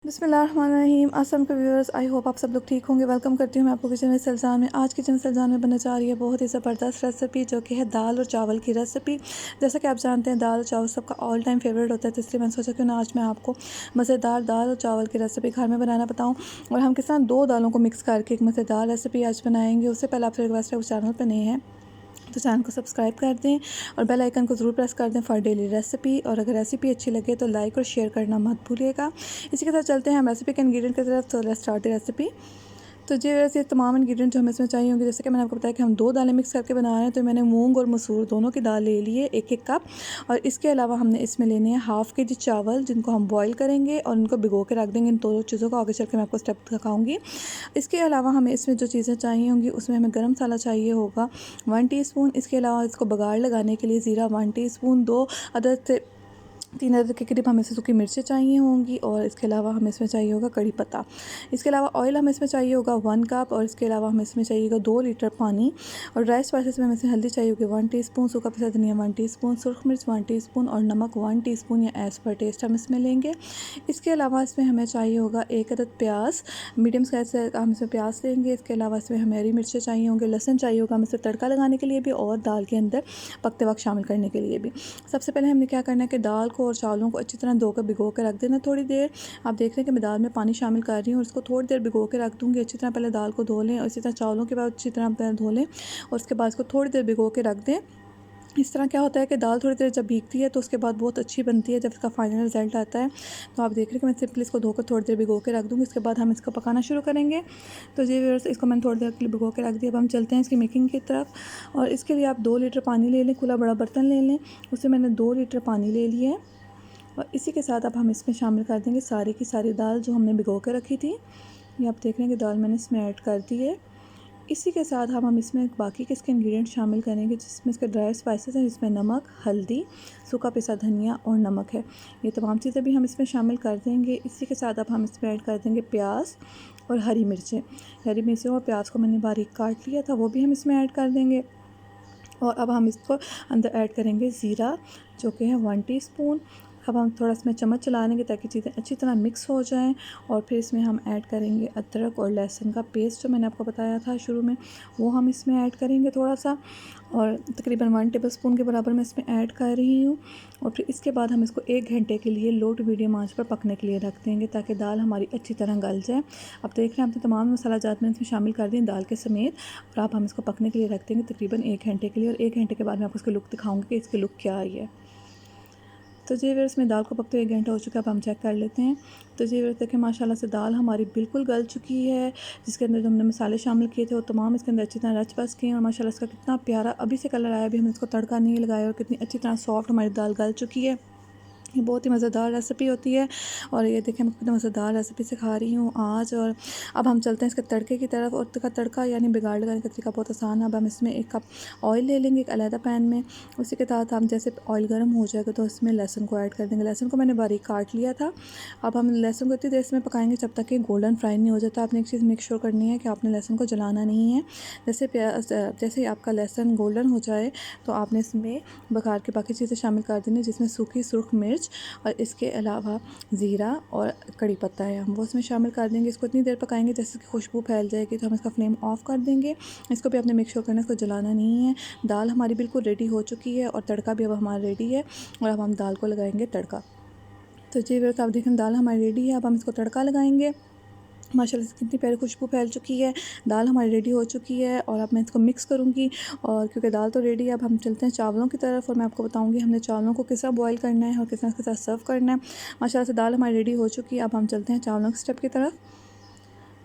बिस्मिल्लाहिर्रहमानिर्रहीम। अस्सलाम वालेकुम व्यूअर्स, आई होप आप सब लोग ठीक होंगे। वेलकम करती हूँ मैं आपको किचन में सलजान में। आज किचन सलजान में बनने जा रही है बहुत ही ज़बरदस्त रेसिपी, जो कि है दाल और चावल की रेसिपी। जैसा कि आप जानते हैं, दाल और चावल सबका ऑल टाइम फेवरेट होता है, तो इसलिए मैंने सोचा क्यों ना आज मैं आपको मज़ेदार दाल और चावल की रेसिपी घर में बनाना बताऊँ। और हम किस तरह दो दालों को मिक्स करके एक मज़ेदार रेसिपी आज बनाएंगे। उससे पहले आपसे रिक्वेस्ट है, उस चैनल पर नहीं है तो चैनल को सब्सक्राइब कर दें और बेल आइकन को ज़रूर प्रेस कर दें फॉर डेली रेसिपी। और अगर रेसिपी अच्छी लगे तो लाइक और शेयर करना मत भूलिएगा। इसी के साथ चलते हैं हम रेसिपी के इंग्रेडिएंट की तरफ। तो लेट्स स्टार्ट द रेसिपी। तो जी वैसे ये तमाम इंग्रेडिएंट जो हमें इसमें चाहिए होंगे, जैसे कि मैंने आपको बताया कि हम दो दालें मिक्स करके बना रहे हैं, तो मैंने मूंग और मसूर दोनों की दाल ले ली है, एक एक कप। और इसके अलावा हमने इसमें लेने हैं हाफ़ के जी चावल, जिनको हम बॉईल करेंगे और उनको भिगो के रख देंगे। इन दोनों चीज़ों को आगे चल के मैं आपको स्टेप दिखाऊंगी। इसके अलावा हमें इसमें जो चीज़ें चाहिए होंगी, उसमें हमें गरम मसाला चाहिए होगा 1 टीस्पून। इसके अलावा इसको बघाड़ लगाने के लिए ज़ीरा 1 टीस्पून, 2 अदद से 3 अदद के करीब हमें सूखी मिर्चें चाहिए होंगी। और इसके अलावा हमें इसमें चाहिए होगा कड़ी पत्ता। इसके अलावा ऑयल हमें इसमें चाहिए होगा 1 कप। और इसके अलावा हमें इसमें चाहिए होगा 2 लीटर पानी। और ड्राई स्पाइसेस में हमें इसमें हल्दी चाहिए होगी 1 टीस्पून, सूखा पिसा धनिया 1 टीस्पून, सुरख मिर्च 1 टीस्पून और नमक 1 टीस्पून या एज़ पर टेस्ट हम इसमें लेंगे। इसके अलावा इसमें हमें चाहिए होगा 1 अदद प्याज, मीडियम साइज़ से हम इसमें प्याज लेंगे। इसके अलावा इसमें हमें हरी मिर्चें चाहिए होंगे, लहसुन चाहिए होगा हमें इसे तड़का लगाने के लिए भी और दाल के अंदर पकते वक्त शामिल करने के लिए भी। सबसे पहले हमने क्या करना है कि दाल को और चावलों को अच्छी तरह धोकर भिगो के रख देना थोड़ी देर। आप देख रहे हैं कि मैं दाल में पानी शामिल कर रही हूँ और इसको थोड़ी देर भिगो के रख दूँगी। अच्छी तरह पहले दाल को धो लें और इसी तरह चावलों के बाद अच्छी तरह पहले धो लें और उसके बाद इसको थोड़ी देर भिगो के रख दें। इस तरह क्या होता है कि दाल थोड़ी देर जब भीगती है तो उसके बाद बहुत अच्छी बनती है, जब इसका फाइनल रिजल्ट आता है। तो आप देख रहे हैं कि मैं सिंपली इसको धोकर थोड़ी देर भिगो के रख दूँगी। इसके बाद हम इसको पकाना शुरू करेंगे। तो जी व्यूअर्स, इसको मैंने थोड़ी देर के लिए भिगो के रख दिया। अब हम चलते हैं इसकी मेकिंग की तरफ। और इसके लिए आप 2 लीटर पानी ले लें, खुला बड़ा बर्तन ले लें। उससे मैंने 2 लीटर पानी ले लिया है। और इसी के साथ अब हम इसमें शामिल कर देंगे सारी की सारी दाल जो हमने भिगो के रखी थी। ये आप देख रहे हैं कि दाल मैंने इसमें ऐड कर दी है। इसी के साथ हम इसमें बाकी के इसके इंग्रेडिएंट शामिल करेंगे, जिसमें इसके ड्राई स्पाइसेस हैं, जिसमें नमक, हल्दी, सूखा पिसा धनिया और नमक है। ये तमाम चीज़ें भी हम इसमें शामिल कर देंगे। इसी के साथ अब हम इसमें ऐड कर देंगे प्याज और हरी मिर्चें। हरी मिर्चें और प्याज को मैंने बारीक काट लिया था, वो भी हम इसमें ऐड कर देंगे। और अब हम इसको अंदर ऐड करेंगे ज़ीरा, जो कि है 1 टीस्पून। अब हम थोड़ा इसमें चम्मच चला लेंगे ताकि चीज़ें अच्छी तरह मिक्स हो जाएं। और फिर इसमें हम ऐड करेंगे अदरक और लहसुन का पेस्ट, जो मैंने आपको बताया था शुरू में, वो हम इसमें ऐड करेंगे थोड़ा सा। और तकरीबन 1 टेबलस्पून के बराबर मैं इसमें ऐड कर रही हूँ। और फिर इसके बाद हम इसको 1 घंटे के लिए लो टू मीडियम आंच पर पकने के लिए रख देंगे, ताकि दाल हमारी अच्छी तरह गल जाए। अब देख रहे हैं आपने तमाम मसाला जात मैंने इसमें शामिल कर दिए दाल के समेत। और अब हम इसको पकने के लिए रख देंगे तकरीबन 1 घंटे के लिए। और 1 घंटे के बाद मैं आपको इसकी लुक दिखाऊंगी कि इसकी लुक क्या आई है। तो जी व्यूअर्स, इसमें दाल को पकते 1 घंटा हो चुका है। अब हम चेक कर लेते हैं। तो जी व्यूअर्स, देखिए माशाल्लाह से दाल हमारी बिल्कुल गल चुकी है। जिसके अंदर जो हमने मसाले शामिल किए थे वो तमाम इसके अंदर अच्छी तरह रच बस गए। और माशाल्लाह इसका कितना प्यारा अभी से कलर आया, अभी हमने इसको तड़का नहीं लगाया। और कितनी अच्छी तरह सॉफ्ट हमारी दाल गल चुकी है। ये बहुत ही मज़ेदार रेसिपी होती है। और ये देखिए मैं कितनी मज़ेदार रेसिपी सिखा रही हूँ आज। और अब हम चलते हैं इसके तड़के की तरफ। और तड़का यानी बिगाड़ लगाने का तरीका बहुत आसान है। अब हम इसमें 1 कप ऑयल ले लेंगे एक अलहदा पैन में। उसी के साथ हम जैसे ऑयल गर्म हो जाएगा तो इसमें लहसुन को ऐड कर देंगे। लहसुन को मैंने बारीक काट लिया था। अब हम लहसुन को इतनी देर इसमें पकाएंगे जब तक कि गोल्डन फ्राई नहीं हो जाता। आपने एक चीज़ मेक श्योर करनी है कि आपने लहसुन को जलाना नहीं है। जैसे ही आपका लहसुन गोल्डन हो जाए तो आपने इसमें बघार के बाकी चीज़ें शामिल कर देनी, जिसमें सूखी सुरख मिर्च और इसके अलावा ज़ीरा और कड़ी पत्ता है, हम वो इसमें शामिल कर देंगे। इसको इतनी देर पकाएंगे जैसे कि खुशबू फैल जाएगी। तो हम इसका फ्लेम ऑफ कर देंगे। इसको भी आपने मेक श्योर करना है, इसको जलाना नहीं है। दाल हमारी बिल्कुल रेडी हो चुकी है और तड़का भी अब हमारा रेडी है। और अब हम दाल को लगाएंगे तड़का। तो जी व्यूअर्स, आप देखें दाल हमारी रेडी है। अब हम इसको तड़का लगाएंगे। माशाल्लाह से कितनी प्यारी खुशबू फैल चुकी है। दाल हमारी रेडी हो चुकी है। और अब मैं इसको मिक्स करूँगी। और क्योंकि दाल तो रेडी है, अब हम चलते हैं चावलों की तरफ। और मैं आपको बताऊँगी हमने चावलों को किस तरह बॉईल करना है और किस तरह इसके साथ सर्व करना है। माशाल्लाह से दाल हमारी रेडी हो चुकी है। अब हम चलते हैं चावलों के स्टेप की तरफ।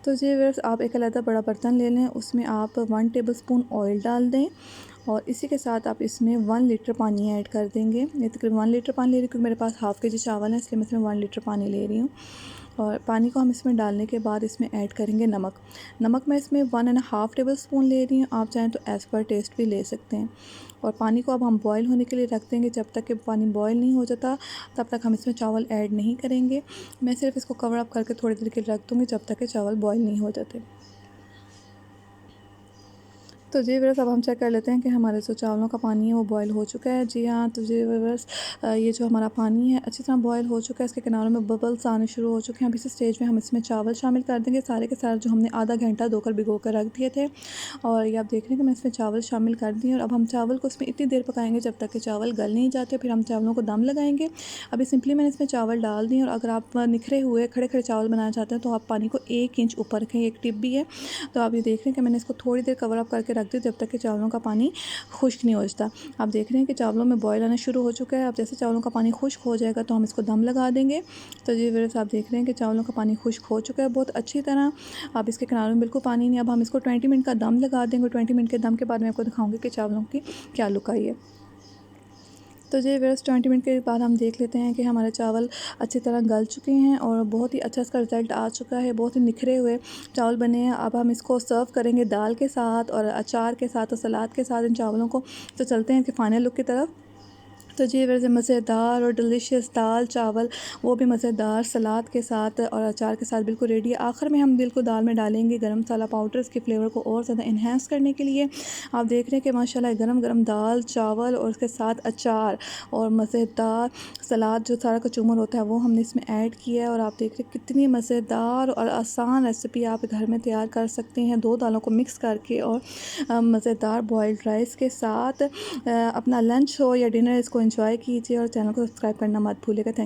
तो जी व्यूअर्स, आप एक अलग बड़ा बर्तन ले लें, उसमें आप 1 टेबलस्पून ऑयल डाल दें। और इसी के साथ आप इसमें 1 लीटर पानी ऐड कर देंगे। ये तकरीबन 1 लीटर पानी ले रही हूँ क्योंकि मेरे पास हाफ़ के जी चावल है, इसलिए मैं इसमें 1 लीटर पानी ले रही हूँ। और पानी को हम इसमें डालने के बाद इसमें ऐड करेंगे नमक। नमक मैं इसमें 1.5 टेबल स्पून ले रही हूँ। आप चाहें तो एज़ पर टेस्ट भी ले सकते हैं। और पानी को अब हम बॉयल होने के लिए रख देंगे। जब तक कि पानी बॉयल नहीं हो जाता तब तक हम इसमें चावल ऐड नहीं करेंगे। मैं सिर्फ इसको कवर अप करके थोड़ी देर के लिए रख दूँगी जब तक कि चावल बॉयल नहीं हो जाते। तो जी व्यूअर्स, अब हम चेक कर लेते हैं कि हमारे जो चावलों का पानी है वो बॉयल हो चुका है। जी हाँ, तो जी व्यूअर्स, ये जो हमारा पानी है अच्छी तरह बॉयल हो चुका है। इसके किनारों में बबल्स आने शुरू हो चुके हैं। अब इस स्टेज में हम इसमें चावल शामिल कर देंगे, सारे के सारे जो हमने आधा घंटा धोकर भिगो कर रख दिए थे। और ये आप देख रहे हैं कि मैं इसमें चावल शामिल कर दिए, और अब हम चावल को इसमें इतनी देर पकाएंगे जब तक कि चावल गल नहीं जाते। फिर हम चावलों को दम लगाएंगे। अभी सिंपली मैंने इसमें चावल डाल दिए, और अगर आप निखरे हुए खड़े खड़े चावल बनाना चाहते हैं तो आप पानी को 1 इंच ऊपर रखें। एक टिप भी है। तो आप ये देख रहे हैं कि मैंने इसको थोड़ी देर कवर अप करके रख दिया जब तक कि चावलों का पानी खुश्क नहीं हो जाता। आप देख रहे हैं कि चावलों में बॉयल आना शुरू हो चुका है। अब जैसे चावलों का पानी खुश्क हो जाएगा तो हम इसको दम लगा देंगे। तो जी व्यूअर्स, आप देख रहे हैं कि चावलों का पानी खुश्क हो चुका है बहुत अच्छी तरह। अब इसके किनारों में बिल्कुल पानी नहीं। अब हम इसको 20 मिनट का दम लगा देंगे। 20 मिनट के दम के बाद मैं आपको दिखाऊंगी कि चावलों की क्या लुक आई है। तो जी व्यूअर्स, 20 मिनट के बाद हम देख लेते हैं कि हमारे चावल अच्छी तरह गल चुके हैं और बहुत ही अच्छा इसका रिज़ल्ट आ चुका है। बहुत ही निखरे हुए चावल बने हैं। अब हम इसको सर्व करेंगे दाल के साथ और अचार के साथ और सलाद के साथ इन चावलों को। तो चलते हैं कि फाइनल लुक की तरफ। तो जी वैसे मज़ेदार और डिलीशियस दाल चावल, वो भी मज़ेदार सलाद के साथ और अचार के साथ बिल्कुल रेडी है। आखिर में हम बिल्कुल दाल में डालेंगे गरम मसाला पाउडर इसके फ्लेवर को और ज़्यादा इन्हेंस करने के लिए। आप देख रहे हैं कि माशाल्लाह गरम गरम दाल चावल और उसके साथ अचार और मज़ेदार सलाद जो सारा कचूमर होता है वो हमने इसमें ऐड किया है। और आप देख रहे हैं कितनी मज़ेदार और आसान रेसिपी आप घर में तैयार कर सकते हैं, 2 दालों को मिक्स करके और मज़ेदार बॉइल्ड राइस के साथ। अपना लंच हो या डिनर, इसको एंजॉय कीजिए और चैनल को सब्सक्राइब करना मत भूलिएगा। थैंक